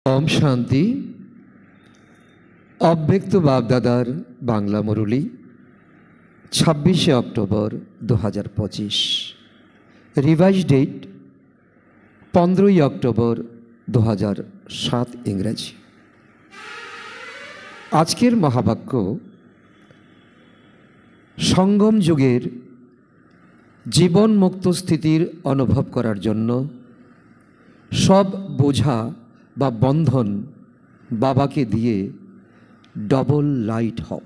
ओम शांति। अव्यक्त बापदादार बांगला मुरली 26 अक्टोबर 2025। रिवाइज डेट 15 अक्टोबर 2007 इंग्रेजी। आजकेर महावाक्य संगम जुगेर जीवन मुक्त स्थितिर अनुभव करार जन्य सब बोझा बा बंधन बाबा के दिए डबल लाइट हो।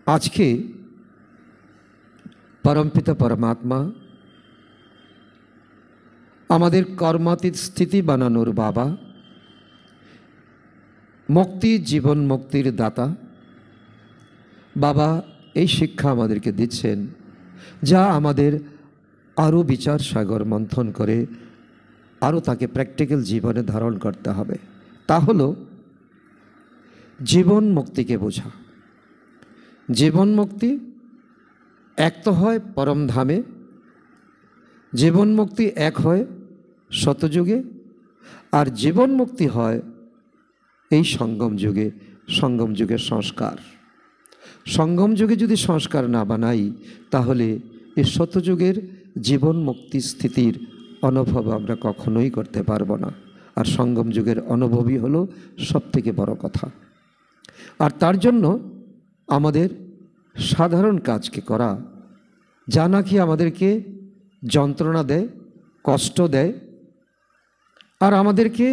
आज के परमपिता परमात्मा आमादेर कर्मातीत स्थिति बानानोर बाबा, मुक्ति जीवन मुक्तिर दाता बाबा এই শিক্ষা আমাদেরকে দিচ্ছেন, যা আমাদের আরও বিচার সাগর মন্থন করে আরও তাকে প্র্যাকটিক্যাল জীবনে ধারণ করতে হবে। তা হলো জীবন মুক্তিকে বোঝা। জীবন মুক্তি এক তো হয় পরম ধামে, জীবন মুক্তি এক হয় শতযুগে, আর জীবন মুক্তি হয় এই সঙ্গম যুগে। সঙ্গম যুগের সংস্কার, সঙ্গম যুগে যদি সংস্কার না বানাই তাহলে এই শতযুগের জীবন মুক্তি স্থিতির অনুভব আমরা কখনোই করতে পারবো না। আর সঙ্গম যুগের অনুভবই হলো সবথেকে বড় কথা। আর তার জন্য আমাদের সাধারণ কাজকে করা, যা নাকি আমাদেরকে যন্ত্রণা দেয়, কষ্ট দেয়, আর আমাদেরকে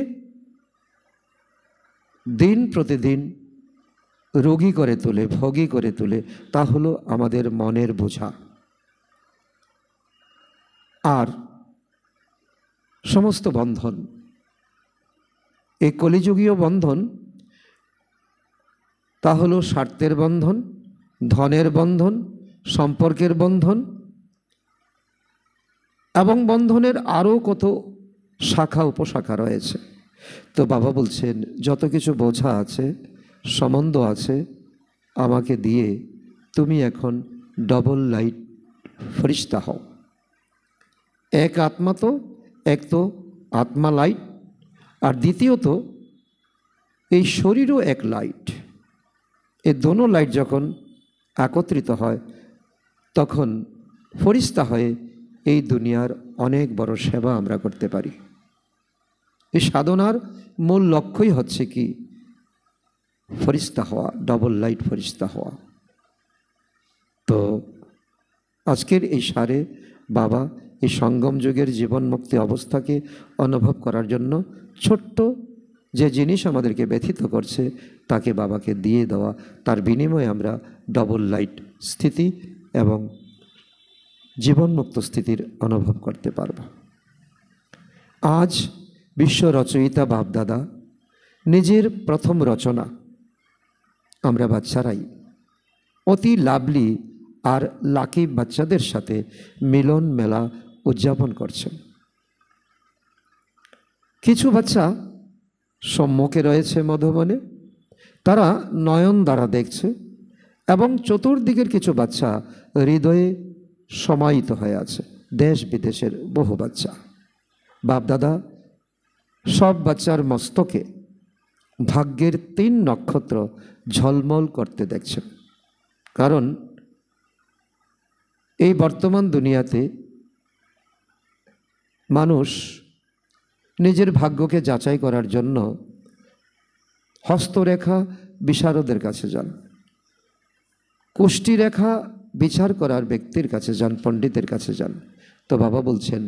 দিন প্রতিদিন রোগী করে তোলে, ভোগী করে তোলে, তা হলো আমাদের মনের বোঝা। আর সমস্ত বন্ধন, এই কলিযুগীয় বন্ধন, তা হলো স্বার্থের বন্ধন, ধনের বন্ধন, সম্পর্কের বন্ধন, এবং বন্ধনের আরও কত শাখা উপশাখা রয়েছে। তো বাবা বলছেন যত কিছু বোঝা আছে, সম্বন্ধ আছে, আমাকে দিয়ে তুমি এখন ডবল লাইট ফরিস্তা হও। এক আত্মা তো, এক তো আত্মা লাইট, আর দ্বিতীয়ত এই শরীরও এক লাইট। এই দোনো লাইট যখন একত্রিত হয় তখন ফরিস্তা হয়ে এই দুনিয়ার অনেক বড় সেবা আমরা করতে পারি। এই সাধনার মূল লক্ষ্যই হচ্ছে কি? ফরিস্তা হওয়া, ডবল লাইট ফরিস্তা হওয়া। তো আজকের এই সারে বাবা এই সঙ্গম যুগের জীবন মুক্তি অবস্থাকে অনুভব করার জন্য ছোট্ট যে জিনিস আমাদেরকে ব্যথিত করছে তাকে বাবাকে দিয়ে দেওয়া, তার বিনিময়ে আমরা ডবল লাইট স্থিতি এবং জীবনমুক্ত স্থিতির অনুভব করতে পারব। আজ বিশ্ব রচয়িতা বাপদাদা নিজের প্রথম রচনা আমরা বাচ্চারাই অতি লাভলি আর লাকি বাচ্চাদের সাথে মিলন মেলা উদযাপন করছেন। কিছু বাচ্চা সম্মুখে রয়েছে মধুবনে, তারা নয়ন দ্বারা দেখছে, এবং চতুর্দিকের কিছু বাচ্চা হৃদয়ে সমাহিত হয়ে আছে, দেশ বিদেশের বহু বাচ্চা। বাপদাদা সব বাচ্চার মস্তকে ভাগ্যের 3 নক্ষত্র ঝলমল করতে দেখছেন। কারণ এই বর্তমান দুনিয়াতে মানুষ নিজের ভাগ্যকে যাচাই করার জন্য হস্তরেখা বিশারদের কাছে যান, কুষ্টিরেখা বিচার করার ব্যক্তির কাছে যান, পণ্ডিতের কাছে যান। তো বাবা বলছেন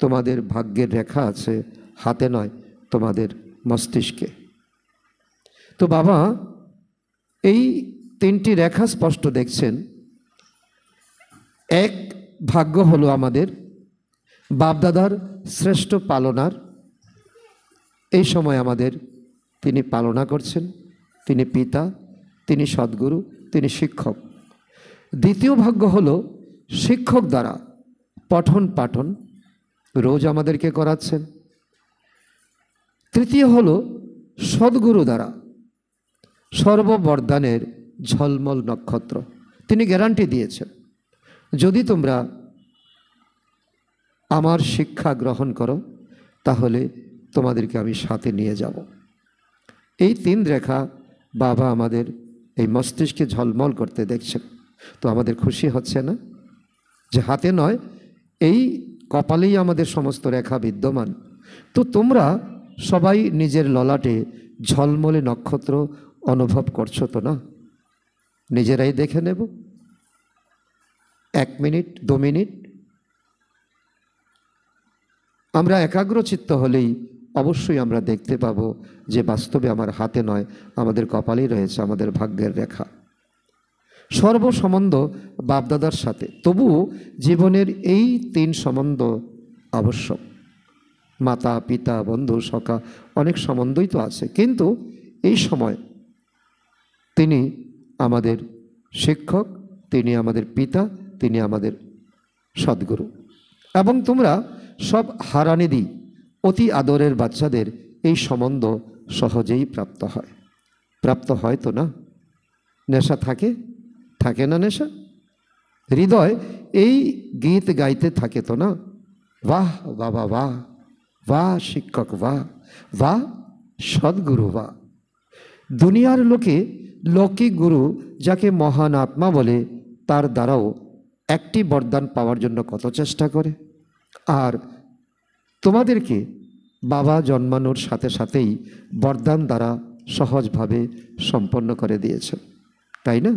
তোমাদের ভাগ্যের রেখা আছে হাতে নয়, তোমাদের মস্তিষ্কে। তো বাবা এই 3টি রেখা স্পষ্ট দেখছেন। এক ভাগ্য হলো আমাদের বাপদাদার শ্রেষ্ঠ পালনার। এই সময় আমাদের তিনি পালনা করছেন, তিনি পিতা, তিনি সদ্গুরু, তিনি শিক্ষক। দ্বিতীয় ভাগ্য হলো শিক্ষক দ্বারা পঠন পাঠন রোজ আমাদেরকে করাচ্ছেন। তৃতীয় হলো সদ্গুরু দ্বারা সর্ববরদানের ঝলমল নক্ষত্র। তিনি গ্যারান্টি দিয়েছেন যদি তোমরা আমার শিক্ষা গ্রহণ করো তাহলে তোমাদেরকে আমি সাথে নিয়ে যাব। এই 3 রেখা বাবা আমাদের এই মস্তিষ্কে ঝলমল করতে দেখছেন, তো আমাদের খুশি হচ্ছে না যে হাতে নয়, এই কপালেই আমাদের সমস্ত রেখা বিদ্যমান। তো তোমরা সবাই নিজের ললাটে ঝলমলে নক্ষত্র অনুভব করছো তো না? নিজেরাই দেখে নেব 1 মিনিট 2 মিনিট। আমরা একাগ্রচিত্ত হলেই অবশ্যই আমরা দেখতে পাবো যে বাস্তবে আমার হাতে নয়, আমাদের কপালেই রয়েছে আমাদের ভাগ্যের রেখা। সর্বসম্বন্ধ বাপদাদার সাথে, তবুও জীবনের এই 3 সম্বন্ধ আবশ্যক। মাতা পিতা বন্ধু সখা অনেক সম্বন্ধই তো আছে, কিন্তু এই সময় তিনি আমাদের শিক্ষক, তিনি আমাদের পিতা, তিনি আমাদের সদ্গুরু। এবং তোমরা সব হারানিধি অতি আদরের বাচ্চাদের এই সম্বন্ধ সহজেই প্রাপ্ত হয় তো না? নেশা থাকে না নেশা? হৃদয় এই গীত গাইতে থাকে তো না? বাহ বাবা বাহ, বাহ শিক্ষক বাহ, বাহ সদ্গুরু বাহ। দুনিয়ার লোকে লৌকিক গুরু যাকে মহান আত্মা বলে, তার দ্বারাও একটি বরদান পাওয়ার জন্য কত চেষ্টা করে। আর তোমাদেরকে বাবা জন্মানোর সাথে সাথেই বরদান দ্বারা সহজভাবে সম্পন্ন করে দিয়েছে, তাই না?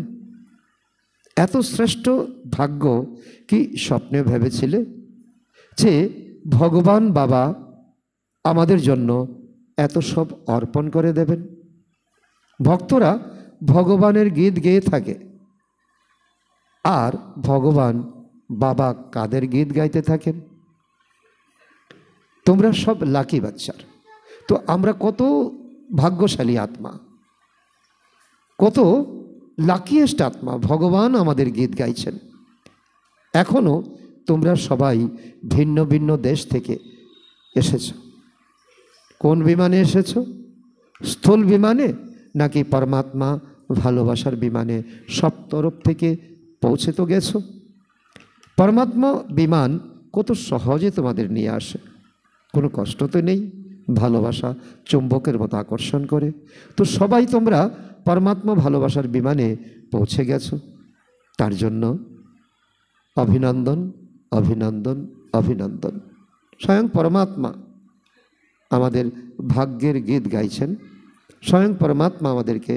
এত শ্রেষ্ঠ ভাগ্য কি স্বপ্নে ভেবেছিলে যে ভগবান বাবা আমাদের জন্য এত সব অর্পণ করে দেবেন? ভক্তরা ভগবানের গীত গেয়ে থাকে, আর ভগবান বাবা কাদের গীত গাইতে থাকেন? তোমরা সব লাকি বাচ্চার। তো আমরা কত ভাগ্যশালী আত্মা, কত লাকিয়েস্ট আত্মা, ভগবান আমাদের গীত গাইছেন। এখনো তোমরা সবাই ভিন্ন ভিন্ন দেশ থেকে এসেছ। কোন বিমানে এসেছ? স্থূল বিমানে নাকি পরমাত্মা ভালোবাসার বিমানে? সব তরফ থেকে পৌঁছে তো গেছো। পরমাত্মা বিমান কত সহজে তোমাদের নিয়ে আসে, কোনো কষ্ট তো নেই। ভালোবাসা চুম্বকের মতো আকর্ষণ করে। তো সবাই তোমরা পরমাত্মা ভালোবাসার বিমানে পৌঁছে গেছো, তার জন্য অভিনন্দন অভিনন্দন অভিনন্দন। স্বয়ং পরমাত্মা আমাদের ভাগ্যের গীত গাইছেন, স্বয়ং পরমাত্মা আমাদেরকে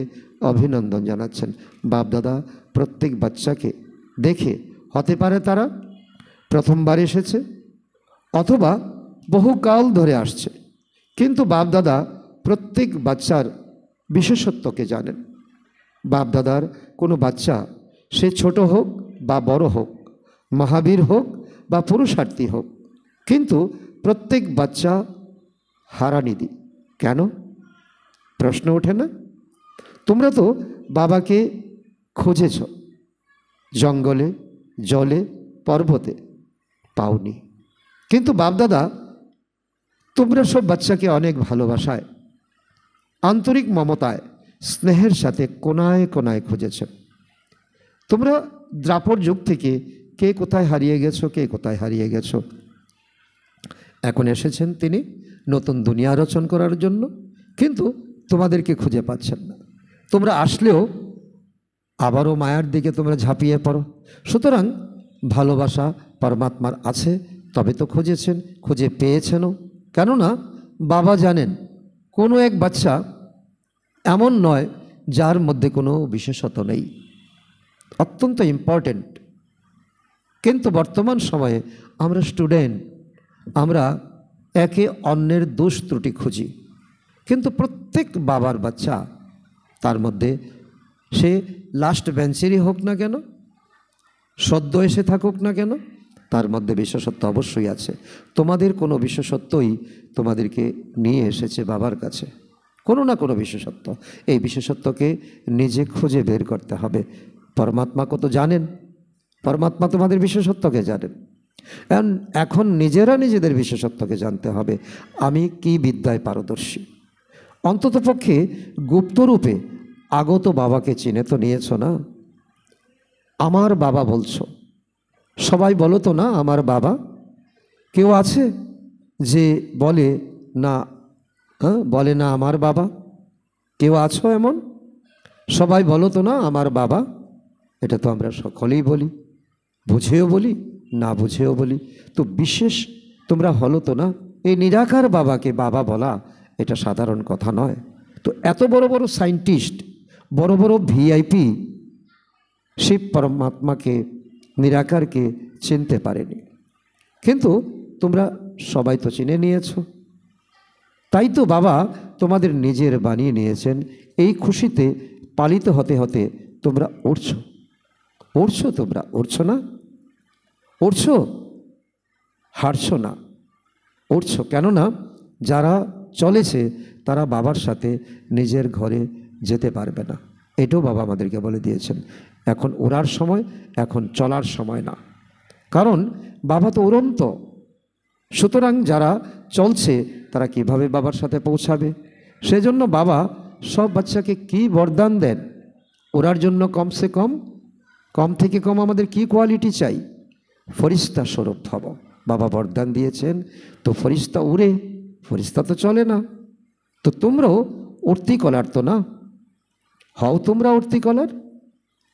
অভিনন্দন জানাচ্ছেন। বাপদাদা প্রত্যেক বাচ্চাকে দেখে, হতে পারে তারা প্রথমবার এসেছে অথবা বহুকাল ধরে আসছে, কিন্তু বাপদাদা প্রত্যেক বাচ্চার বিশেষত্বকে জানেন। বাপদাদার কোনো বাচ্চা, সে ছোট হোক বা বড় হোক, মহাবীর হোক বা পুরুষার্থী হোক, কিন্তু প্রত্যেক বাচ্চা হারানিধি। কেন? প্রশ্ন ওঠে না? তোমরা তো বাবাকে খুঁজেছ জঙ্গলে, জলে, পর্বতে, পাওনি, কিন্তু বাপদাদা তোমরা সব বাচ্চাকে অনেক ভালোবাসায়, আন্তরিক মমতায়, স্নেহের সাথে কোনায় কোনায় খুঁজেছেন। তোমরা দ্রাপর যুগ থেকে কে কোথায় হারিয়ে গেছো, কে কোথায় হারিয়ে গেছো। এখন এসেছেন তিনি নতুন দুনিয়া রচন করার জন্য, কিন্তু তোমাদেরকে খুঁজে পাচ্ছেন না। তোমরা আসলেও আবারও মায়ার দিকে তোমরা ঝাঁপিয়ে পড়ো। সুতরাং ভালোবাসা পরমাত্মার আছে, তবে তো খুঁজেছেন, খুঁজে পেয়েছেনও। কেননা বাবা জানেন কোনো এক বাচ্চা এমন নয় যার মধ্যে কোনো বিশেষত নেই, অত্যন্ত ইম্পর্টেন্ট। কিন্তু বর্তমান সময়ে আমরা স্টুডেন্ট, আমরা একে অন্যের দোষ ত্রুটি খুঁজি, কিন্তু প্রত্যেক বাবার বাচ্চা, তার মধ্যে সে লাস্ট বেঞ্চেরই হোক না কেন, সদ্য এসে থাকুক না কেন, তার মধ্যে বিশেষত্ব অবশ্যই আছে। তোমাদের কোনো বিশেষত্বই তোমাদেরকে নিয়ে এসেছে বাবার কাছে, কোনো না কোনো বিশেষত্ব। এই বিশেষত্বকে নিজে খুঁজে বের করতে হবে। পরমাত্মা কত জানেন, পরমাত্মা তোমাদের বিশেষত্বকে জানেন। এখন নিজেরা নিজেদের বিশেষত্বকে জানতে হবে। আমি কি বিদ্যায় পারদর্শী, অন্ততপক্ষে গুপ্তরূপে আগত বাবাকে চিনে তো নিয়েছ না? আমার বাবা বলছো, সবাই বলো তো না আমার বাবা। কেউ আছে যে বলে না, বলে না আমার বাবা? কেউ আছো এমন? সবাই বলো তো না আমার বাবা। এটা তো আমরা সকলেই বলি, বুঝেও বলি, না বুঝেও বলি। তো বিশেষ তোমরা হলো তো না? এই নিরাকার বাবাকে বাবা বলা এটা সাধারণ কথা নয়। তো এত বড় বড় সায়েন্টিস্ট, বড় বড় ভিআইপি শিব পরমাত্মাকে, নিরাকারকে চিনতে পারেনি, কিন্তু তোমরা সবাই তো চিনে নিয়েছো। তাই তো বাবা তোমাদের নিজের বানিয়ে নিয়েছেন। এই খুশিতে পালিত হতে হতে তোমরা উঠছো, উঠছো, তোমরা উঠছো না? উঠছো, হারছো না, উঠছো। কেননা যারা চলেছে তারা বাবার সাথে নিজের ঘরে যেতে পারবে না। এটাও বাবা আমাদেরকে বলে দিয়েছেন। এখন ওড়ার সময়, এখন চলার সময় না, কারণ বাবা তো উড়ন্ত। সুতরাং যারা চলছে তারা কিভাবে বাবার সাথে পৌঁছাবে? সেজন্য বাবা সব বাচ্চাকে কি বরদান দেন? ওড়ার জন্য কমসে কম, কম থেকে কম আমাদের কি কোয়ালিটি চাই? ফরিস্তা স্বরূপ হব। বাবা বরদান দিয়েছেন। তো ফরিস্তা উড়ে, ফরিস্তা তো চলে না। তো তোমরাও উড়তি কলার তো না? হও তোমরা উড়তি কলার?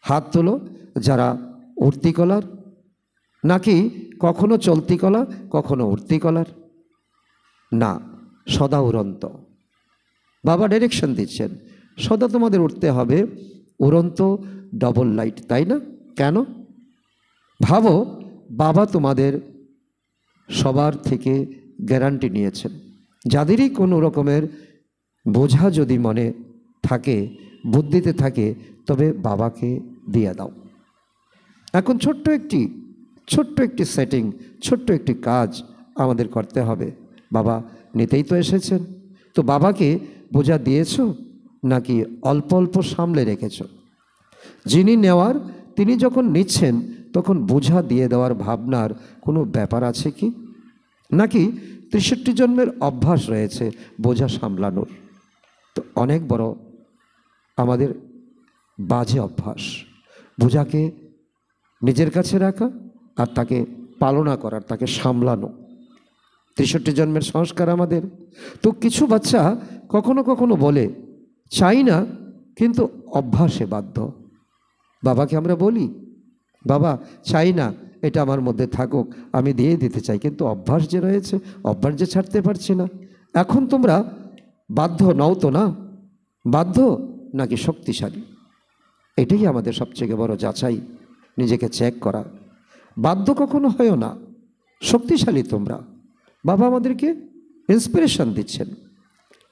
হাত তোলো যারা উড়তি কলার, নাকি কখনো চলতি কলা, কখনো উড়তি কলার? না, সদা উড়ন্ত। বাবা ডাইরেকশন দিচ্ছেন, সদা তোমাদের উঠতে হবে উড়ন্ত ডবল লাইট, তাই না? কেন? ভাবো, বাবা তোমাদের সবার থেকে গ্যারান্টি নিয়েছেন। যাদেরই কোনো রকমের বোঝা যদি মনে থাকে, বুদ্ধিতে থাকে, তবে বাবাকে দিয়ে দাও। এখন ছোট্ট একটি সেটিং, ছোট্ট একটি কাজ আমাদের করতে হবে। বাবা নিতেই তো এসেছেন। তো বাবাকে বোঝা দিয়েছ, নাকি অল্প অল্প সামলে রেখেছ? যিনি নেওয়ার, তিনি যখন নিচ্ছেন তখন বোঝা দিয়ে দেওয়ার ভাবনার কোনো ব্যাপার আছে কি? নাকি 63 জন্মের অভ্যাস রয়েছে বোঝা সামলানোর? তো অনেক বড় আমাদের বাজে অভ্যাস, বোঝাকে নিজের কাছে রাখা আর তাকে পালনা করার, তাকে সামলানো। 63 জন্মের সংস্কার আমাদের। তো কিছু বাচ্চা কখনো কখনো বলে চাই না, কিন্তু অভ্যাসে বাধ্য। বাবাকে আমরা বলি, বাবা চাই না এটা আমার মধ্যে থাকুক, আমি দিয়ে দিতে চাই, কিন্তু অভ্যাস যে রয়েছে, অভ্যাস যে ছাড়তে পারছি না। এখন তোমরা বাধ্য নও তো না? বাধ্য নাকি শক্তিশালী? এটাই আমাদের সবচেয়ে বড় যাচাই, নিজেকে চেক করা। বাধ্য কখনো হয়ও না, শক্তিশালী তোমরা। বাবা আমাদেরকে ইন্সপিরেশন দিচ্ছেন।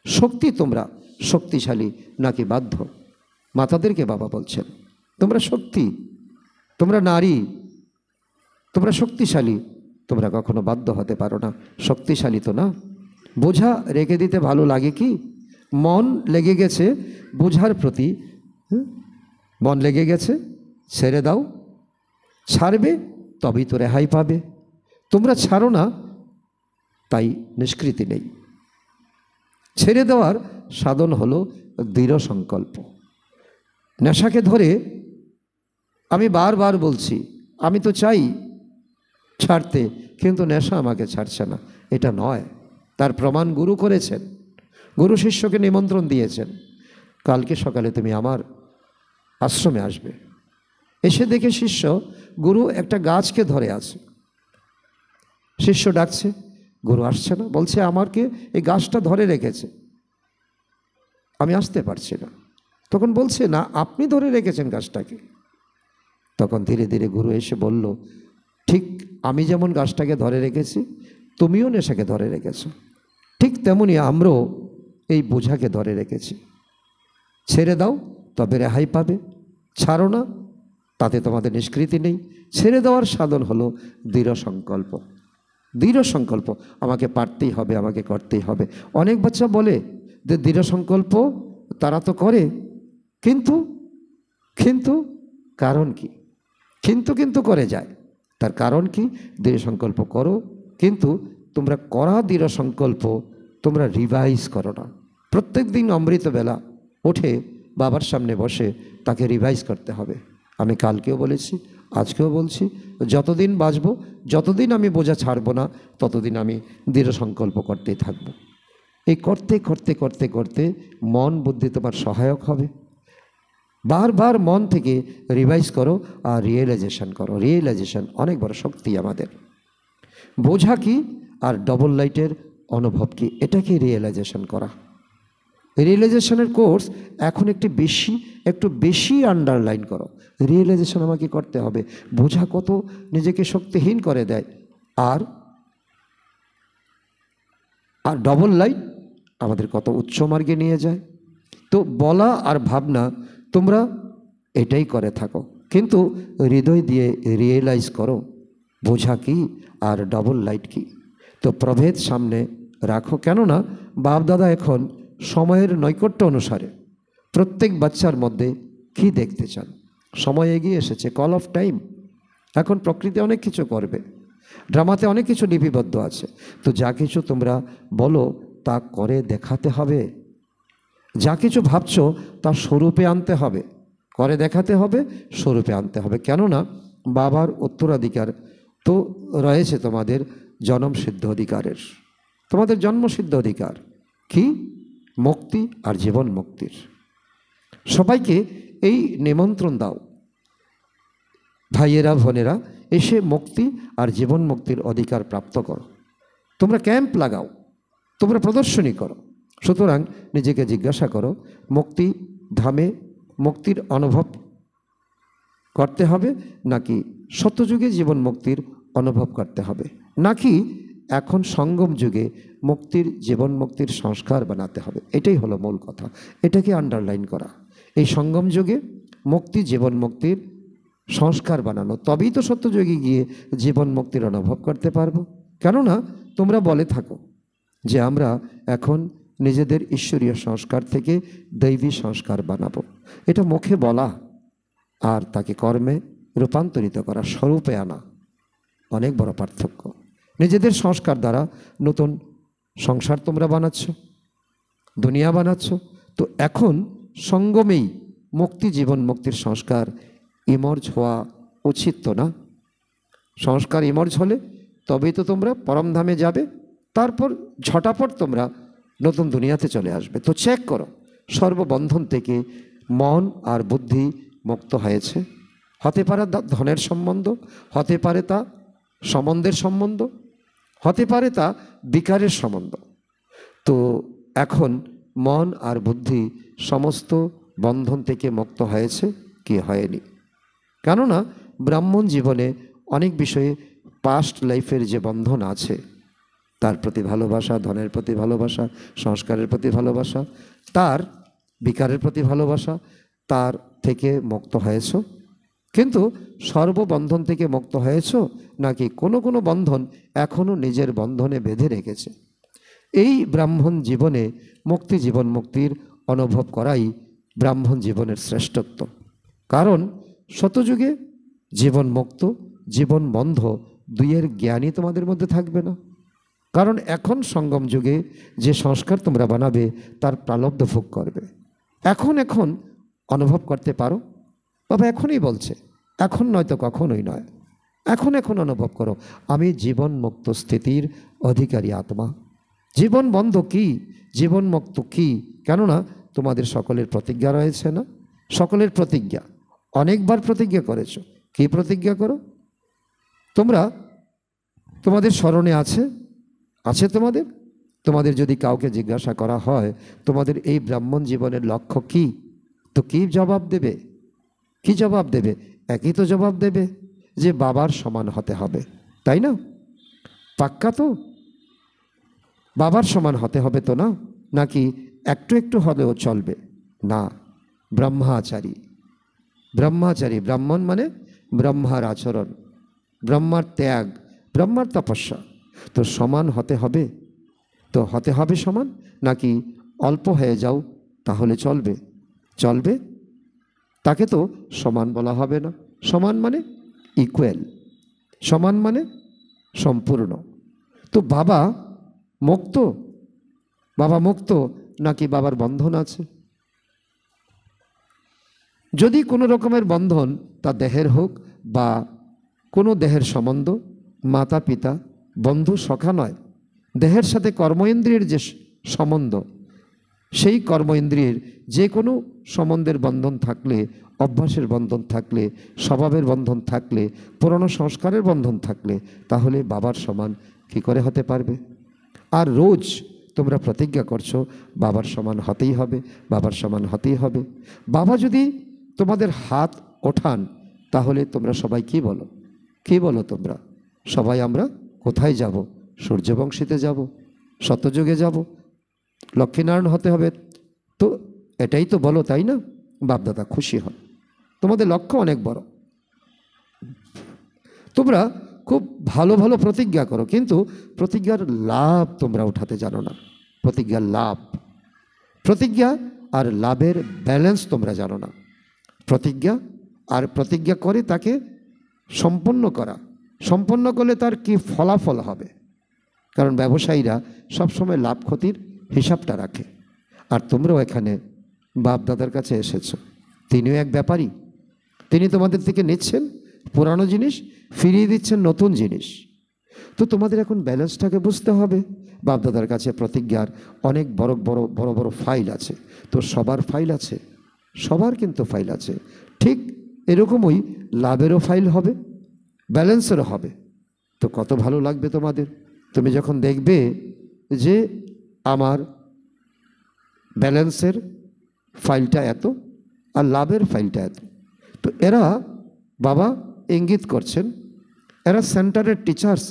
শক্তি তোমরা শক্তিশালী নাকি বাধ্য? মাতাদেরকে বাবা বলছেন তোমরা শক্তি, তোমরা নারী, তোমরা শক্তিশালী, তোমরা কখনো বাধ্য হতে পারো না। শক্তিশালী তো না। বোঝা রেখে দিতে ভালো লাগে কি? মন লেগে গেছে বোঝার প্রতি, মন লেগে গেছে, ছেড়ে দাও। ছাড়বে তবেই তো রেহাই পাবে। তোমরা ছাড়ো না, তাই নিষ্কৃতি নেই। ছেড়ে দেওয়ার সাধন হলো দৃঢ় সংকল্প। নেশাকে ধরে আমি বারবার বলছি, আমি তো চাই ছাড়তে, কিন্তু নেশা আমাকে ছাড়ছে না। এটা নয়, তার প্রমাণ গুরু করেছেন। গুরু শিষ্যকে নিমন্ত্রণ দিয়েছেন, কালকে সকালে তুমি আমার আশ্রমে আসবে। এসে দেখে শিষ্য, গুরু একটা গাছকে ধরে আছে। শিষ্য ডাকছে, গুরু আসছে না, বলছে আমাকে এই গাছটা ধরে রেখেছে, আমি আসতে পারছি না। তখন বলছে না, আপনি ধরে রেখেছেন গাছটাকে। তখন ধীরে ধীরে গুরু এসে বলল, ঠিক আমি যেমন গাছটাকে ধরে রেখেছি, তুমিও নেশাকে ধরে রেখেছো, ঠিক তেমনি আমরাও এই বোঝাকে ধরে রেখেছি। ছেড়ে দাও তবে রেহাই পাবে, ছাড়ো না তাতে তোমাদের নিষ্কৃতি নেই। ছেড়ে দেওয়ার সাধন হলো দৃঢ় সংকল্প। দৃঢ় সংকল্প, আমাকে পারতেই হবে, আমাকে করতেই হবে। অনেক বাচ্চা বলে যে দৃঢ় সংকল্প তারা তো করে, কিন্তু কিন্তু কারণ কি? কিন্তু করে যায়, তার কারণ কি? দৃঢ় সংকল্প করো, কিন্তু তোমরা করা দৃঢ় সংকল্প তোমরা রিভাইজ করো না। প্রত্যেক দিন অমৃতবেলা উঠে বাবার সামনে বসে তাকে রিভাইজ করতে হবে। আমি কালকেও বলেছি, আজকেও বলছি, যতদিন বাঁচব, যতদিন আমি বোঝা ছাড়ব না, ততদিন আমি দৃঢ় সংকল্প করতেই থাকব। এই করতে করতে করতে করতে মন বুদ্ধি তোমার সহায়ক হবে। বারবার মন থেকে রিভাইজ করো আর রিয়েলাইজেশন করো। রিয়েলাইজেশন অনেক বড় শক্তি আমাদের। বোঝা কি আর ডবল লাইটের অনুভব কি, এটাকে রিয়েলাইজেশন করা। রিয়েলাইজেশনের কোর্স এখন একটু বেশি আন্ডারলাইন করো। রিয়েলাইজেশন আমাকে করতে হবে। বোঝা কত নিজেকে শক্তিহীন করে দেয়, আর ডবল লাইট আমাদের কত উচ্চ মার্গে নিয়ে যায়। তো বলা আর ভাবনা তোমরা এটাই করে থাকো, কিন্তু হৃদয় দিয়ে রিয়েলাইজ করো বোঝা কি আর ডবল লাইট কি। তো প্রভেদ সামনে রাখো, কেননা বাপদাদা এখন সময়ের নৈকট্য অনুসারে প্রত্যেক বাচ্চার মধ্যে কি দেখতে চান। সময় এগিয়ে এসেছে, কল অফ টাইম। এখন প্রকৃতি অনেক কিছু করবে, ড্রামাতে অনেক কিছু লিপিবদ্ধ আছে। তো যা কিছু তোমরা বলো তা করে দেখাতে হবে। যা কিছু ভাবছো তা স্বরূপে আনতে হবে, করে দেখাতে হবে, স্বরূপে আনতে হবে। কেননা বাবার উত্তরাধিকার তো রয়েছে তোমাদের জন্মসিদ্ধ অধিকারের, তোমাদের জন্মসিদ্ধ অধিকার কি? মুক্তি আর জীবন মুক্তির। সবাইকে এই নিমন্ত্রণ দাও, ভাইয়েরা বোনেরা, এসে মুক্তি আর জীবন মুক্তির অধিকার প্রাপ্ত করো। তোমরা ক্যাম্প লাগাও, তোমরা প্রদর্শনী করো। সুতরাং নিজেকে জিজ্ঞাসা করো, মুক্তি ধামে মুক্তির অনুভব করতে হবে, নাকি সত্যযুগে জীবন মুক্তির অনুভব করতে হবে, নাকি এখন সঙ্গম যুগে মুক্তির জীবন মুক্তির সংস্কার বানাতে হবে। এটাই হলো মূল কথা, এটাকে আন্ডারলাইন করা। এই সঙ্গম যুগে মুক্তি জীবন মুক্তির সংস্কার বানানো, তবেই তো সত্যযুগে গিয়ে জীবন মুক্তির অনুভব করতে পারবো। কেননা তোমরা বলে থাকো যে আমরা এখন নিজেদের ঈশ্বরীয় সংস্কার থেকে দৈবী সংস্কার বানাবো। এটা মুখে বলা আর তাকে কর্মে রূপান্তরিত করা, স্বরূপে আনা, অনেক বড় পার্থক্য। নিজেদের সংস্কার দ্বারা নতুন সংসার তোমরা বানাচ্ছ, দুনিয়া বানাচ্ছ। তো এখন সঙ্গমেই মুক্তি জীবন মুক্তির সংস্কার ইমর্জ হওয়া উচিত তো না? সংস্কার ইমর্জ হলে তবেই তো তোমরা পরমধামে যাবে, তারপর ঝটাপট তোমরা নতুন দুনিয়াতে চলে আসবে। তো চেক করো, সর্ববন্ধন থেকে মন আর বুদ্ধি মুক্ত হয়েছে। হতে পারে তা ধনের সম্বন্ধ, হতে পারে তা সম্বন্ধের সম্বন্ধ, হতে পারে তা বিকারের সম্বন্ধ। তো এখন মন আর বুদ্ধি সমস্ত বন্ধন থেকে মুক্ত হয়েছে কি হয়নি? কেননা ব্রাহ্মণ জীবনে অনেক বিষয়ে পাস্ট লাইফের যে বন্ধন আছে, তার প্রতি ভালোবাসা, ধনের প্রতি ভালোবাসা, সংস্কারের প্রতি ভালোবাসা, তার বিকারের প্রতি ভালোবাসা, তার থেকে মুক্ত হয়েছ। কিন্তু সর্ববন্ধন থেকে মুক্ত হয়েছ, নাকি কোনো কোনো বন্ধন এখনও নিজের বন্ধনে বেঁধে রেখেছে? এই ব্রাহ্মণ জীবনে মুক্তি জীবন মুক্তির অনুভব করাই ব্রাহ্মণ জীবনের শ্রেষ্ঠত্ব। কারণ শতযুগে জীবন মুক্ত জীবন বন্ধ দুইয়ের জ্ঞানই তোমাদের মধ্যে থাকবে না। কারণ এখন সঙ্গম যুগে যে সংস্কার তোমরা বানাবে তার প্রালব্ধ ভোগ করবে। এখন অনুভব করতে পারো, বাবা এখনই বলছে, এখন নয়তো কখনোই নয়, এখন অনুভব করো আমি জীবন মুক্ত স্থিতির অধিকারী আত্মা। জীবন বন্ধ কি, জীবন মুক্ত কি? কেননা তোমাদের সকলের প্রতিজ্ঞা রয়েছে না? সকলের প্রতিজ্ঞা, অনেকবার প্রতিজ্ঞা করেছ। কি প্রতিজ্ঞা করো তোমরা? তোমাদের স্মরণে আছে তোমাদের যদি কাউকে জিজ্ঞাসা করা হয় তোমাদের এই ব্রাহ্মণ জীবনের লক্ষ্য কি, তো কি জবাব দেবে? কি জবাব দেবে? একই তো জবাব দেবে যে বাবার সমান হতে হবে, তাই না? পাক্কা তো? বাবার সমান হতে হবে তো না? নাকি একটু হলেও চলবে না? ব্রহ্মাচারী, ব্রাহ্মণ মানে ব্রহ্মার আচরণ, ব্রহ্মার ত্যাগ, ব্রহ্মার তপস্যা। তো সমান হতে হবে, তো হতে হবে সমান, নাকি অল্প হয়ে যাও তাহলে চলবে? তাকে তো সমান বলা হবে না। সমান মানে ইকুয়াল, সমান মানে সম্পূর্ণ। তো বাবা মুক্ত নাকি বাবার বন্ধন আছে? যদি কোনো রকমের বন্ধন তা দেহের হোক বা কোনো দেহের সম্বন্ধ, মাতা পিতা বন্ধু সখা নয়, দেহের সাথে কর্মেন্দ্রিয়ের যে সম্বন্ধ, সেই কর্মেন্দ্রিয়ের যে কোনো সম্বন্ধের বন্ধন থাকলে, অভ্যাসের বন্ধন থাকলে, স্বভাবের বন্ধন থাকলে, পুরনো সংস্কারের বন্ধন থাকলে, তাহলে বাবার সমান কী করে হতে পারবে? আর রোজ তোমরা প্রতিজ্ঞা করছো বাবার সমান হতেই হবে, বাবার সমান হতেই হবে। বাবা যদি তোমাদের হাত ওঠান, তাহলে তোমরা সবাই কি বলো? কি বলো তোমরা? সবাই আমরা কোথায় যাব? সূর্যবংশীতে যাব, শতযুগে যাব, লক্ষ্মীনারায়ণ হতে হবে। তো এটাই তো বলো, তাই না? বাপদাদা খুশি হন, তোমাদের লক্ষ্য অনেক বড়। তোমরা খুব ভালো ভালো প্রতিজ্ঞা করো, কিন্তু প্রতিজ্ঞার লাভ তোমরা উঠাতে জানো না। প্রতিজ্ঞার লাভ, প্রতিজ্ঞা আর লাভের ব্যালেন্স তোমরা জানো না। প্রতিজ্ঞা আর প্রতিজ্ঞা করে তাকে সম্পন্ন করা, সম্পন্ন করলে তার কি ফলাফল হবে। কারণ ব্যবসায়ীরা সবসময় লাভ ক্ষতির হিসাবটা রাখে। আর তোমরাও এখানে বাপদাদার কাছে এসেছো, তিনিও এক ব্যাপারী। তিনি তোমাদের থেকে নিচ্ছেন পুরানো জিনিস, ফিরিয়ে দিচ্ছেন নতুন জিনিস। তো তোমাদের এখন ব্যালেন্সটাকে বুঝতে হবে। বাপদাদার কাছে প্রতিজ্ঞার অনেক বড় বড় বড় বড় ফাইল আছে। তো সবার ফাইল আছে, সবার কিন্তু ফাইল আছে। ঠিক এরকমই লাভেরও ফাইল হবে, ব্যালেন্সেরও হবে। তো কত ভালো লাগবে তোমাদের, তুমি যখন দেখবে যে আমার ব্যালেন্সের ফাইলটা এত আর লাভের ফাইলটা এত। তো এরা বাবা ইঙ্গিত করছেন, এরা সেন্টারের টিচার্স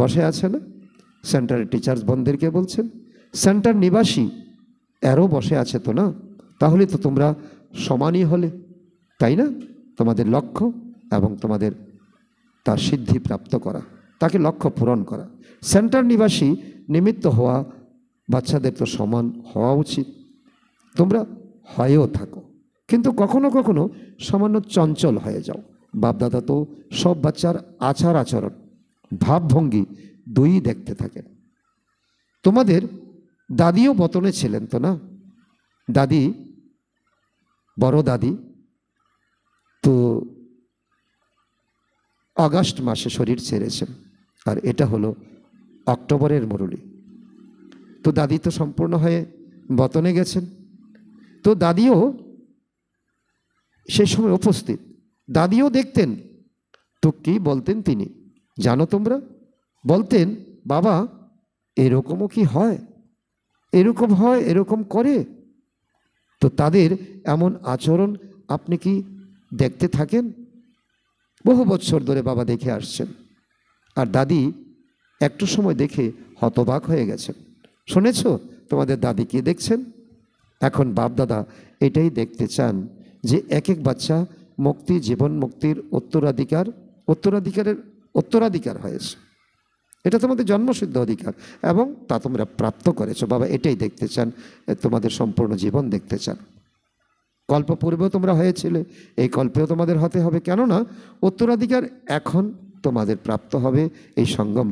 বসে আছে না, সেন্টারের টিচার্স বোনদেরকে বলছেন, সেন্টার নিবাসী এরও বসে আছে তো না, তাহলে তো তোমরা সমানই হলে, তাই না? তোমাদের লক্ষ্য এবং তোমাদের তার সিদ্ধি প্রাপ্ত করা, তাকে লক্ষ্য পূরণ করা। সেন্টার নিবাসী নিমিত্ত হওয়া বাচ্চাদের তো সমান হওয়া উচিত। তোমরা হয়েও থাকো, কিন্তু কখনো কখনো সামান্য চঞ্চল হয়ে যাও। বাপদাদা তো সব বাচ্চার আচার আচরণ, ভাবভঙ্গি দুই দেখতে থাকেন। তোমাদের দাদিও বতনে ছিলেন তো না? দাদি, বড় দাদি তো আগস্ট মাসে শরীর ছেড়েছেন, আর এটা হলো অক্টোবরের মুরলি। তো দাদি তো সম্পূর্ণ হয়ে বতনে গেছেন। তো দাদিও সেই সময় উপস্থিত, দাদিও দেখতেন। তো কি বলতেন তিনি জানো তোমরা? বলতেন, বাবা এরকমও কি হয়, এরকম হয়, এরকম করে। তো তাদের এমন আচরণ আপনি কি দেখতে থাকেন? বহু বছর ধরে বাবা দেখে আসছেন। আর দাদি একটু সময় দেখে হতবাক হয়ে গেছেন। শুনেছ তোমাদের দাদি কি দেখছেন? এখন বাপদাদা এটাই দেখতে চান যে এক এক বাচ্চা মুক্তি, জীবন মুক্তির উত্তরাধিকার হয়েছে। এটা তোমাদের জন্মসিদ্ধ অধিকার এবং তা তোমরা প্রাপ্ত করেছো। বাবা এটাই দেখতে চান, তোমাদের সম্পূর্ণ জীবন দেখতে চান। কল্প পূর্বেও তোমরা হয়েছিলে, এই কল্পেও তোমাদের হতে হবে। কেননা উত্তরাধিকার এখন তোমাদের প্রাপ্ত হবে এই সঙ্গম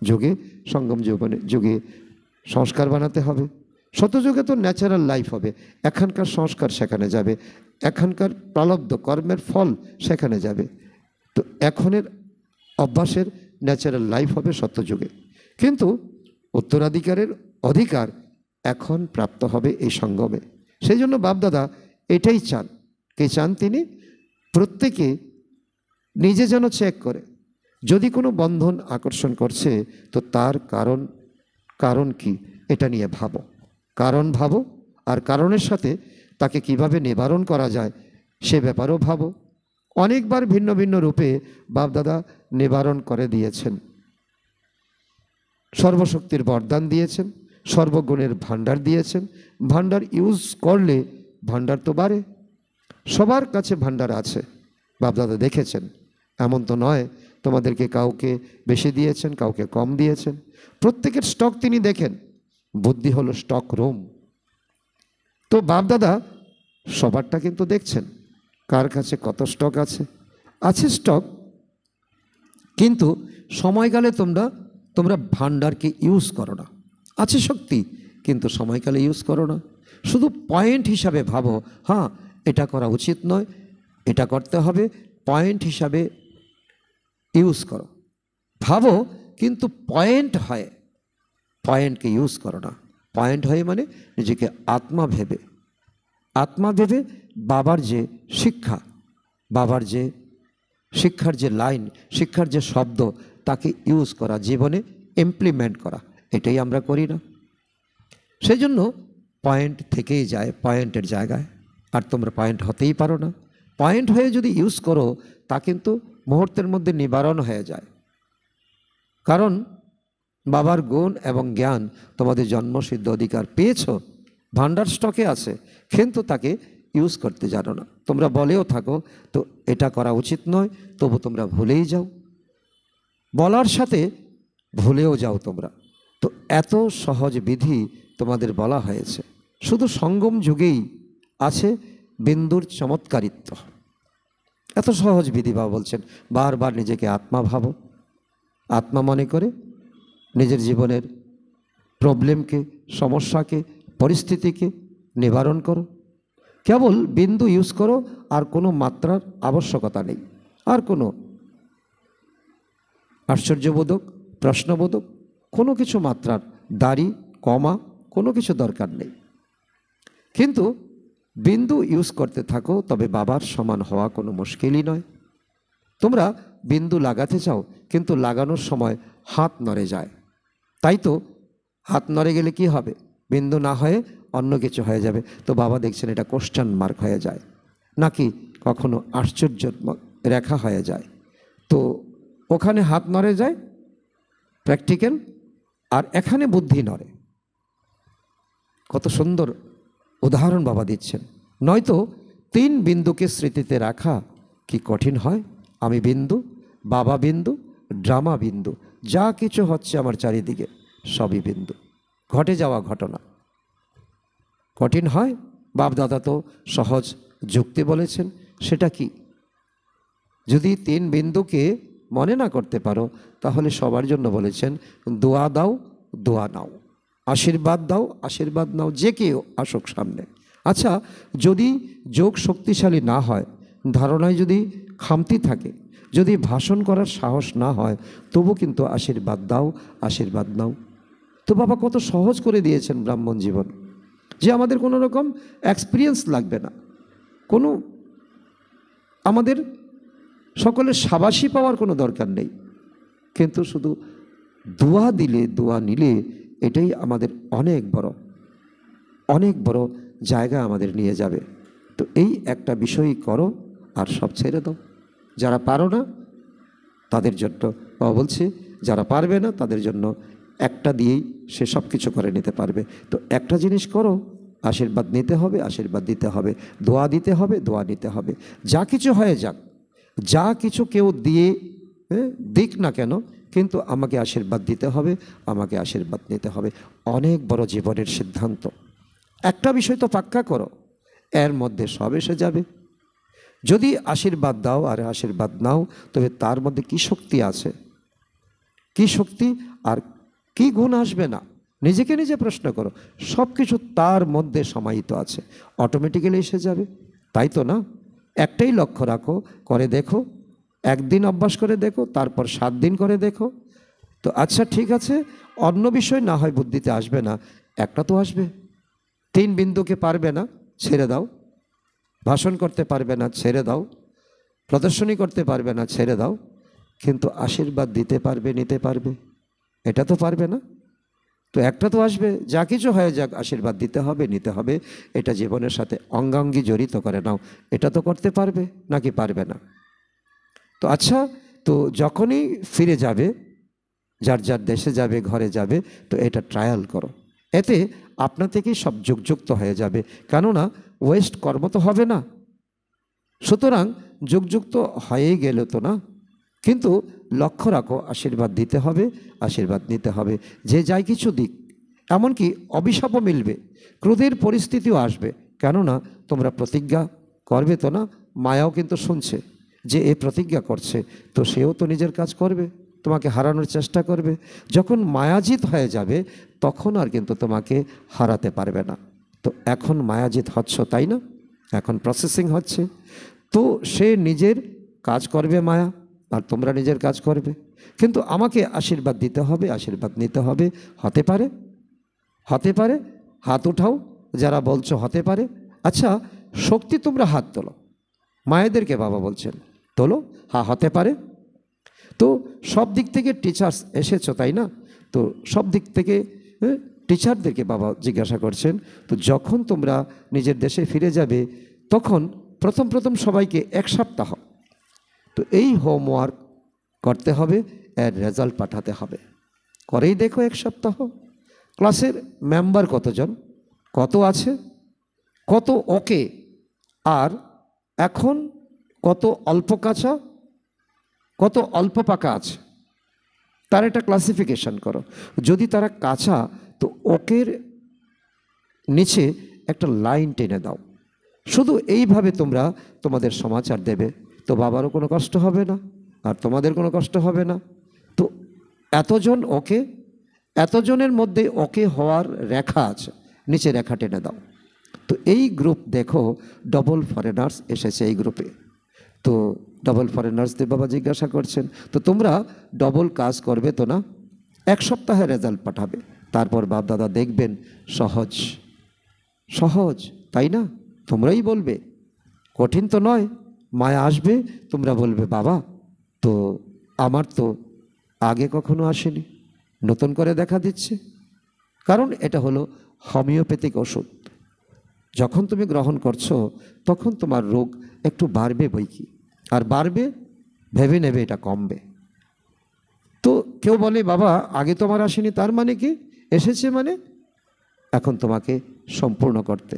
যুগে। সঙ্গম যুগে সংস্কার বানাতে হবে। শতযুগে তো ন্যাচারাল লাইফ হবে, এখানকার সংস্কার সেখানে যাবে, এখানকার প্রালব্ধ কর্মের ফল সেখানে যাবে। তো এখনের অভ্যাসের ন্যাচারাল লাইফ হবে সত্যযুগে, কিন্তু উত্তরাধিকারের অধিকার এখন প্রাপ্ত হবে এই সঙ্গমে। সেই জন্য বাপদাদা এটাই চান। কে চান? তিনি প্রত্যেকে নিজে যেন চেক করে, যদি কোনো বন্ধন আকর্ষণ করছে তো তার কারণ কি, এটা নিয়ে ভাবো। কারণ ভাবো, আর কারণের সাথে তাকে কিভাবে নিবারণ করা যায় সে ব্যাপারেও ভাবো। অনেকবার ভিন্ন ভিন্ন রূপে বাপদাদা নিবারণ করে দিয়েছেন। সর্বশক্তির বরদান দিয়েছেন, সর্বগুণের ভাণ্ডার দিয়েছেন। ভাণ্ডার ইউজ করলে ভাণ্ডার তো বাড়ে। সবার কাছে ভাণ্ডার আছে, বাপদাদা দেখেছেন। এমন তো নয় তোমাদেরকে কাউকে বেশি দিয়েছেন, কাউকে কম দিয়েছেন। প্রত্যেকের স্টক তিনি দেখেন। বুদ্ধি হলো স্টক রুম। তো বাপদাদা সবারটা কিন্তু দেখছেন, কার কাছে কত স্টক আছে স্টক। কিন্তু সময়কালে তোমরা ভাণ্ডারকে ইউজ করো না। আছে শক্তি, কিন্তু সময়কালে ইউজ করো না। শুধু পয়েন্ট হিসাবে ভাবো, হ্যাঁ এটা করা উচিত নয়, এটা করতে হবে, পয়েন্ট হিসাবে ইউজ করো, ভাবো কিন্তু পয়েন্ট হয়, পয়েন্টকে ইউজ করো না। পয়েন্ট হয় মানে নিজেকে আত্মা ভেবে, আত্মা ভেবে বাবার যে শিক্ষা, বাবার যে শিক্ষার যে লাইন, শিক্ষার যে শব্দ, তাকে ইউজ করা, জীবনে ইমপ্লিমেন্ট করা, এটাই আমরা করি না। সেই জন্য পয়েন্ট থেকেই যায় পয়েন্টের জায়গায়, আর তোমরা পয়েন্ট হতেই পারো না। পয়েন্ট হয়ে যদি ইউজ করো তা কিন্তু মুহূর্তের মধ্যে নিবারণ হয়ে যায়। কারণ বাবার গুণ এবং জ্ঞান তোমাদের জন্মসিদ্ধ অধিকার পেয়েছ, ভান্ডার স্টকে আছে, কিন্তু তাকে ইউজ করতে জানো না। তোমরা বলেও থাকো তো এটা করা উচিত নয়, তবু তোমরা ভুলেই যাও, বলার সাথে ভুলেও যাও তোমরা। তো এত সহজ বিধি তোমাদের বলা হয়েছে, শুধু সঙ্গম যুগেই আছে বিন্দুর চমৎকারিত্ব। এত সহজ বিধি বাবা বলছেন, বারবার নিজেকে আত্মা ভাবো, আত্মা মনে করে নিজের জীবনের প্রবলেমকে, সমস্যাকে, পরিস্থিতিকে নিবারণ করো। কেবল বিন্দু ইউজ করো, আর কোনো মাত্রার আবশ্যকতা নেই, আর কোনো আশ্চর্যবোধক, প্রশ্নবোধক, কোনো কিছু মাত্রার দাড়ি কমা কোনো কিছু দরকার নেই। কিন্তু বিন্দু ইউজ করতে থাকো, তবে বাবার সমান হওয়া কোনো মুশকিলই নয়। তোমরা বিন্দু লাগাতে চাও, কিন্তু লাগানোর সময় হাত নড়ে যায়। তাই তো হাত নড়ে গেলে কি হবে? বিন্দু না হয়ে অন্য কিছু হয়ে যাবে। তো বাবা দেখছেন এটা কোশ্চেন মার্ক হয়ে যায়, নাকি কখনো আশ্চর্য রেখা হয়ে যায়। তো ওখানে হাত নড়ে যায় প্র্যাকটিক্যাল, আর এখানে বুদ্ধি নড়ে। কত সুন্দর উদাহরণ বাবা দিচ্ছেন। নয়তো 3 বিন্দুকে স্মৃতিতে রাখা কি কঠিন হয়? আমি বিন্দু, বাবা বিন্দু, ড্রামা বিন্দু, যা কিছু হচ্ছে আমার চারিদিকে সবই বিন্দু, ঘটে যাওয়া ঘটনা। কঠিন হয়? বাপদাদা তো সহজ যুক্তি বলেছেন। সেটা কি? যদি 3 বিন্দুকে মনে না করতে পারো, তাহলে সবার জন্য বলেছেন দোয়া দাও, দোয়া নাও, আশীর্বাদ দাও, আশীর্বাদ নাও, যে কেউ আসুক সামনে। আচ্ছা, যদি যোগ শক্তিশালী না হয়, ধারণায় যদি খামতি থাকে, যদি ভাষণ করার সাহস না হয়, তবু কিন্তু আশীর্বাদ দাও, আশীর্বাদ নাও। তো বাবা কত সহজ করে দিয়েছেন ব্রাহ্মণ জীবন, যে আমাদের কোনো রকম এক্সপিরিয়েন্স লাগবে না, কোনো আমাদের সকলের সাবাসী পাওয়ার কোনো দরকার নেই, কিন্তু শুধু দোয়া দিলে, দোয়া নিলে, এটাই আমাদের অনেক বড় জায়গা আমাদের নিয়ে যাবে। তো এই একটা বিষয়ই করো, আর সব ছেড়ে দাও। যারা পারো না তাদের জন্য বলছি, যারা পারবে না তাদের জন্য একটা দিয়েই সে সব কিছু করে নিতে পারবে। তো একটা জিনিস করো, আশীর্বাদ নিতে হবে, আশীর্বাদ দিতে হবে, দোয়া দিতে হবে, দোয়া নিতে হবে। যা কিছু হয়ে যাক, যা কিছু কেউ দিয়ে দিক না কেন, কিন্তু আমাকে আশীর্বাদ দিতে হবে, আমাকে আশীর্বাদ নিতে হবে। অনেক বড় জীবনের সিদ্ধান্ত। একটা বিষয় তো পাক্কা করো, এর মধ্যে সব এসে যাবে। যদি আশীর্বাদ দাও আর আশীর্বাদ নাও, তবে তার মধ্যে কি শক্তি আছে, কি শক্তি আর কি গুণ আসবে না? নিজেকে নিজে প্রশ্ন করো। সব কিছু তার মধ্যে সমাহিত আছে, অটোমেটিক্যালি এসে যাবে। তাই তো না? একটাই লক্ষ্য রাখো, করে দেখো, 1 দিন অভ্যাস করে দেখো, তারপর 7 দিন করে দেখো। তো আচ্ছা ঠিক আছে, অন্য বিষয় না হয় বুদ্ধিতে আসবে না, একটা তো আসবে। 3 বিন্দুকে পারবে না, ছেড়ে দাও। ভাষণ করতে পারবে না, ছেড়ে দাও। প্রদর্শনী করতে পারবে না, ছেড়ে দাও। কিন্তু আশীর্বাদ দিতে পারবে, নিতে পারবে, এটা তো পারবে না। তো একটা তো আসবে। যা কিছু হয়ে যাক, আশীর্বাদ দিতে হবে, নিতে হবে। এটা জীবনের সাথে অঙ্গাঙ্গি জড়িত করে নাও। এটা তো করতে পারবে, নাকি পারবে না? তো আচ্ছা, তো যখনই ফিরে যাবে, যার যার দেশে যাবে, ঘরে যাবে, তো এটা ট্রায়াল করো। এতে আপনা থেকেই সব যুগযুক্ত হয়ে যাবে। কেননা ওয়েস্ট কর্ম তো হবে না। সুতরাং যুগযুক্ত হয়েই গেল তো না। কিন্তু লক্ষ্য রাখো, আশীর্বাদ দিতে হবে, আশীর্বাদ নিতে হবে। যে যাই কিছু দিক, এমনকি অভিশাপও মিলবে, ক্রোধের পরিস্থিতিও আসবে। কেননা তোমরা প্রতিজ্ঞা করবে তো না। মায়াও কিন্তু শুনছে যে এ প্রতিজ্ঞা করছে, তো সেও তো নিজের কাজ করবে, তোমাকে হারানোর চেষ্টা করবে। যখন মায়াজিত হয়ে যাবে, তখন আর কিন্তু তোমাকে হারাতে পারবে না। তো এখন মায়াজিত হচ্ছ, তাই না? এখন প্রসেসিং হচ্ছে। তো সে নিজের কাজ করবে মায়া, আর তোমরা নিজের কাজ করবে, কিন্তু আমাকে আশীর্বাদ দিতে হবে, আশীর্বাদ নিতে হবে। হতে পারে, হতে পারে, হাত উঠাও যারা বলছো হতে পারে। আচ্ছা, শক্তি তোমরা হাত তোলো, মায়েদেরকে বাবা বলছেন তোলো, হ্যাঁ হতে পারে। তো সব দিক থেকে টিচার্স এসেছো, তাই না? তো সব দিক থেকে টিচারদেরকে বাবা জিজ্ঞাসা করছেন, তো যখন তোমরা নিজের দেশে ফিরে যাবে তখন প্রথম প্রথম সবাইকে 1 সপ্তাহ তো এই হোমওয়ার্ক করতে হবে, এর রেজাল্ট পাঠাতে হবে। করেই দেখো 1 সপ্তাহ। ক্লাসের মেম্বার কতজন, কত আছে, কত ওকে, আর এখন কত অল্প কাঁচা, কত অল্প পাকা আছে, তার একটা ক্লাসিফিকেশন করো। যদি তারা কাঁচা, তো ওকের নিচে একটা লাইন টেনে দাও। শুধু এইভাবে তোমরা তোমাদের সমাচার দেবে, তো বাবারও কোনো কষ্ট হবে না, আর তোমাদের কোনো কষ্ট হবে না। তো এতজন ওকে, এতজনের মধ্যে ওকে হওয়ার রেখা আছে, নিচে রেখা টেনে দাও। তো এই গ্রুপ দেখো, ডবল ফরেনার্স এসেছে এই গ্রুপে। তো ডবল ফরেনার্সদের বাবা জিজ্ঞাসা করছেন, তো তোমরা ডবল কাজ করবে তো না? 1 সপ্তাহে রেজাল্ট পাঠাবে, তারপর বাপ দাদা দেখবেন সহজ সহজ, তাই না? তোমরাই বলবে, কঠিন তো নয়। মায়া আসবে, তোমরা বলবে বাবা তো আমার তো আগে কখনো আসেনি, নতুন করে দেখা দিচ্ছে। কারণ এটা হলো হোমিওপ্যাথিক ওষুধ। যখন তুমি গ্রহণ করছো তখন তোমার রোগ একটু বাড়বে বই কি, আর বাড়বে ভেবে নেবে এটা কমবে। তো কেউ বলে বাবা আগে তোমার আসেনি, তার মানে কি? এসেছে মানে এখন তোমাকে সম্পূর্ণ করতে,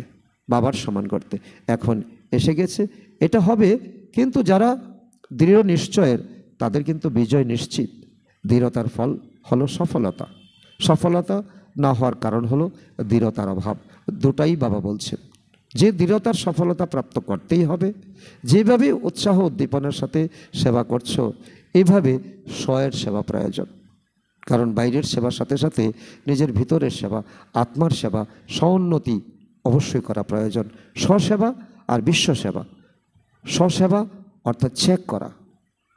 বাবার সমান করতে এখন এসে গেছে, এটা হবে। কিন্তু যারা দৃঢ় নিশ্চয়ের তাদের কিন্তু বিজয় নিশ্চিত। দৃঢ়তার ফল হলো সফলতা, সফলতা না হওয়ার কারণ হলো দৃঢ়তার অভাব। দুটাই বাবা বলছেন যে দৃঢ়তার সফলতা প্রাপ্ত করতেই হবে। যেভাবে উৎসাহ উদ্দীপনার সাথে সেবা করছো, এইভাবে স্বয়ের সেবা প্রয়োজন। কারণ বাইরের সেবার সাথে সাথে নিজের ভিতরের সেবা, আত্মার সেবা, স্বউন্নতি অবশ্যই করা প্রয়োজন। স্বসেবা আর বিশ্ব সেবা। স্বসেবা অর্থাৎ চেক করা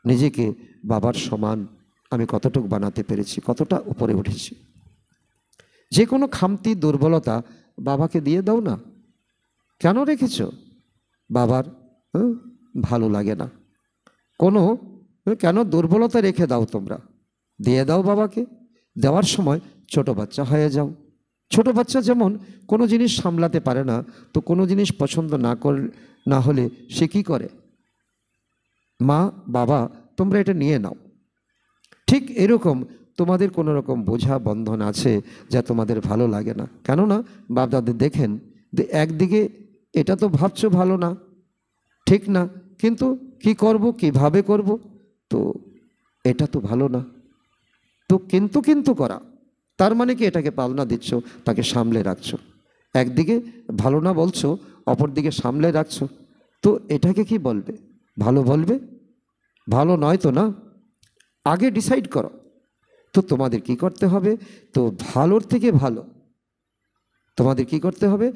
নিজেকে, বাবার সমান আমি কতটুকু বানাতে পেরেছি, কতটা উপরে উঠেছি। যে কোনো খামতি দুর্বলতা বাবাকে দিয়ে দাও না। কেন রেখেছ? বাবার ভালো লাগে না। কোনো কেন দুর্বলতা রেখে দাও তোমরা, দিয়ে দাও বাবাকে। দেওয়ার সময় ছোট বাচ্চা হয়ে যাও। ছোট বাচ্চা যেমন কোনো জিনিস সামলাতে পারে না, তো কোনো জিনিস পছন্দ না হলে সে কী করে? মা বাবা তোমরা এটা নিয়ে নাও। ঠিক এরকম তোমাদের কোনো রকম বোঝা বন্ধন আছে যা তোমাদের ভালো লাগে না। কেননা বাপ দাদের দেখেন যে একদিকে এটা তো ভাবছো ভালো না, ঠিক না, কিন্তু কি করব, কিভাবে করব, তো এটা তো ভালো না। তো কিন্তু করা তার মানে কি? এটাকে পালনা দিচ্ছ, তাকে সামলে রাখছো। একদিকে ভালো না বলছো, অপর দিকে সামলে রাখছো, তো এটাকে কি বলবে? ভালো বলবে? ভালো নয় তো না। আগে ডিসাইড করো। তো তোমাদের কি করতে হবে? তো ভালোর থেকে ভালো, তোমাদের কি করতে হবে?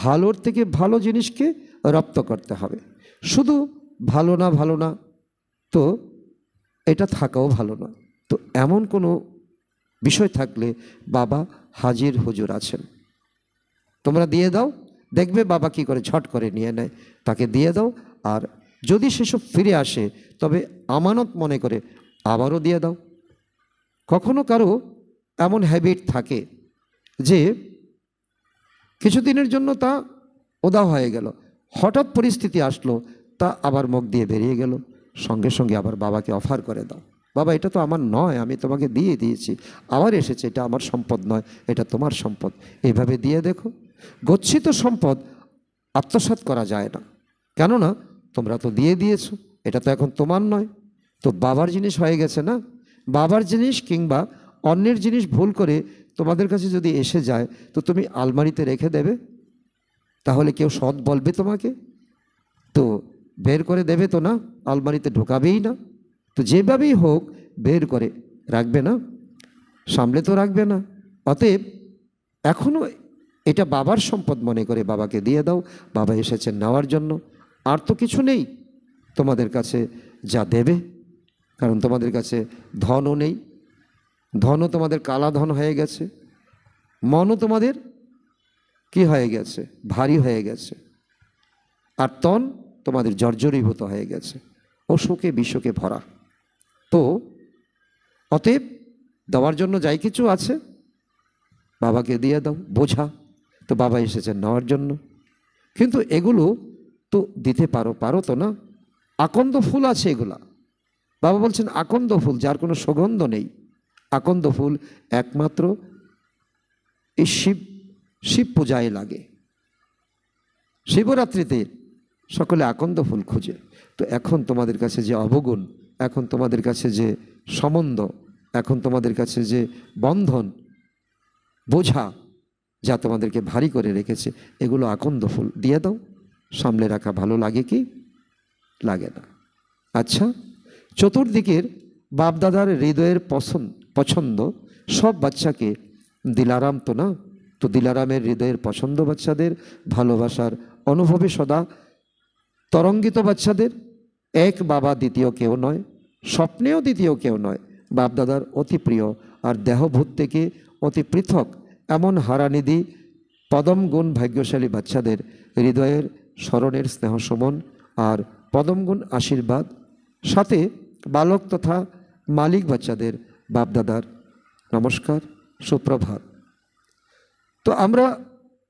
ভালোর থেকে ভালো জিনিসকে রপ্ত করতে হবে। শুধু ভালো না ভালো না, তো এটা থাকাও ভালো না। তো এমন কোনো বিষয় থাকলে বাবা হাজির হুজুর আছেন, তোমরা দিয়ে দাও। দেখবে বাবা কি করে ঝট করে নিয়ে নেয়। তাকে দিয়ে দাও, আর যদি সেসব ফিরে আসে তবে আমানত মনে করে আবারও দিয়ে দাও। কখনো কারো এমন হ্যাবিট থাকে যে কিছুদিনের জন্য তা ওদা হয়ে গেল, হঠাৎ পরিস্থিতি আসলো, তা আবার মুখ দিয়ে বেরিয়ে গেল, সঙ্গে সঙ্গে আবার বাবাকে অফার করে দাও, বাবা এটা তো আমার নয়, আমি তোমাকে দিয়ে দিয়েছি, আবার এসেছে, এটা আমার সম্পদ নয়, এটা তোমার সম্পদ। এইভাবে দিয়ে দেখো। গচ্ছিত সম্পদ আত্মসাৎ করা যায় না, কেননা তোমরা তো দিয়ে দিয়েছো, এটা তো এখন তোমার নয়। তো বাবার জিনিস হয়ে গেছে না। বাবার জিনিস কিংবা অন্যের জিনিস ভুল করে তোমাদের কাছে যদি এসে যায়, তো তুমি আলমারিতে রেখে দেবে? তাহলে কেউ সৎ বলবে তোমাকে? তো বের করে দেবে তো না, আলমারিতে ঢোকাবেই না। তো যেভাবেই হোক বের করে রাখবে না, সামলে তো রাখবে না। অতএব এখনও এটা বাবার সম্পদ মনে করে বাবাকে দিয়ে দাও। বাবা এসেছেন নেওয়ার জন্য, আর তো কিছু নেই তোমাদের কাছে যা দেবে। কারণ তোমাদের কাছে ধনও নেই, ধনও তোমাদের কালা ধন হয়ে গেছে, মনও তোমাদের কি হয়ে গেছে, ভারী হয়ে গেছে, আর তন তোমাদের জর্জরীভূত হয়ে গেছে, অসুখে বিশ্বকে ভরা। তো অতএব দেওয়ার জন্য যাই কিছু আছে বাবাকে দিয়ে দাও, বোঝা। তো বাবা এসেছেন নেওয়ার জন্য, কিন্তু এগুলো তো দিতে পারো তো না। আকন্দ ফুল আছে এগুলা, বাবা বলছেন আকন্দ ফুল যার কোনো সুগন্ধ নেই। আকন্দ ফুল একমাত্র এই শিব পূজায় লাগে, শিবরাত্রিতে সকলে আকন্দ ফুল খুঁজে। তো এখন তোমাদের কাছে যে অবগুণ, এখন তোমাদের কাছে যে সম্বন্ধ, এখন তোমাদের কাছে যে বন্ধন, বোঝা যা তোমাদেরকে ভারী করে রেখেছে, এগুলো আকন্দ ফুল দিয়ে দাও। সামলে রাখা ভালো লাগে কি লাগে না? আচ্ছা, চতুর্দিকের বাপদাদার হৃদয়ের পছন্দ সব বাচ্চাকে দিলারাম তো না। তো দিলারামের হৃদয়ের পছন্দ বাচ্চাদের, ভালোবাসার অনুভবে সদা তরঙ্গিত বাচ্চাদের, এক বাবা দ্বিতীয় কেউ নয়, স্বপ্নেও দ্বিতীয় কেউ নয়, বাপদাদার অতি প্রিয় আর দেহভূত থেকে অতি পৃথক এমন হারানিধি পদমগুণ ভাগ্যশালী বাচ্চাদের হৃদয়ের স্মরণের স্নেহ সুমন আর পদমগুণ আশীর্বাদ, সাথে বালক তথা মালিক বাচ্চাদের বাপদাদার নমস্কার, সুপ্রভাত। তো আমরা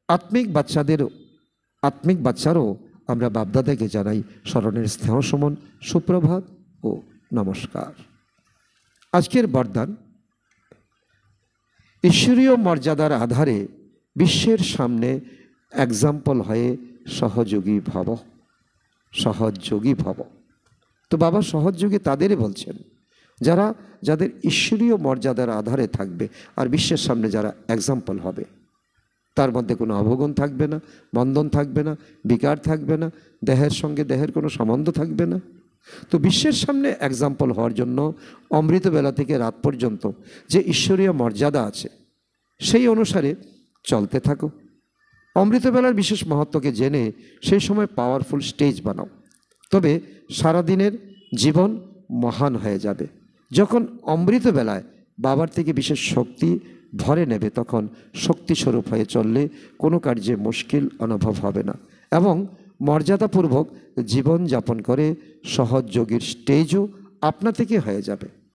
আত্মিক বাচ্চারও আমরা বাপদাদাকে জানাই স্মরণের স্নেহ সুমন, সুপ্রভাত ও নমস্কার। আজকের বরদান, ঈশ্বরীয় মর্যাদার আধারে বিশ্বের সামনে এক্সাম্পল হয়ে সহযোগী ভব। তো বাবা সহযোগী তাদেরই বলছেন যাদের ঈশ্বরীয় মর্যাদার আধারে থাকবে আর বিশ্বের সামনে যারা এক্সাম্পল হবে। তার মধ্যে কোনো অবগুণ থাকবে না, বন্ধন থাকবে না, বিকার থাকবে না, দেহের সঙ্গে দেহের কোনো সম্বন্ধ থাকবে না। তো বিশ্বের সামনে এক্সাম্পল হওয়ার জন্য অমৃতবেলা থেকে রাত পর্যন্ত যে ঈশ্বরীয় মর্যাদা আছে সেই অনুসারে চলতে থাকো। অমৃতবেলার বিশেষ মহত্বকে জেনে সেই সময় পাওয়ারফুল স্টেজ বানাও, তবে সারাদিনের জীবন মহান হয়ে যাবে। যখন অমৃতবেলায় বাবার থেকে বিশেষ শক্তি ভরে নেবে, তখন শক্তিস্বরূপ হয়ে চললে কোনো কার্যে মুশকিল অনুভব হবে না এবং মর্যাদাপূর্বক জীবন যাপন করে সহজ যোগীর স্টেজও আপনা থেকে হয়ে যাবে।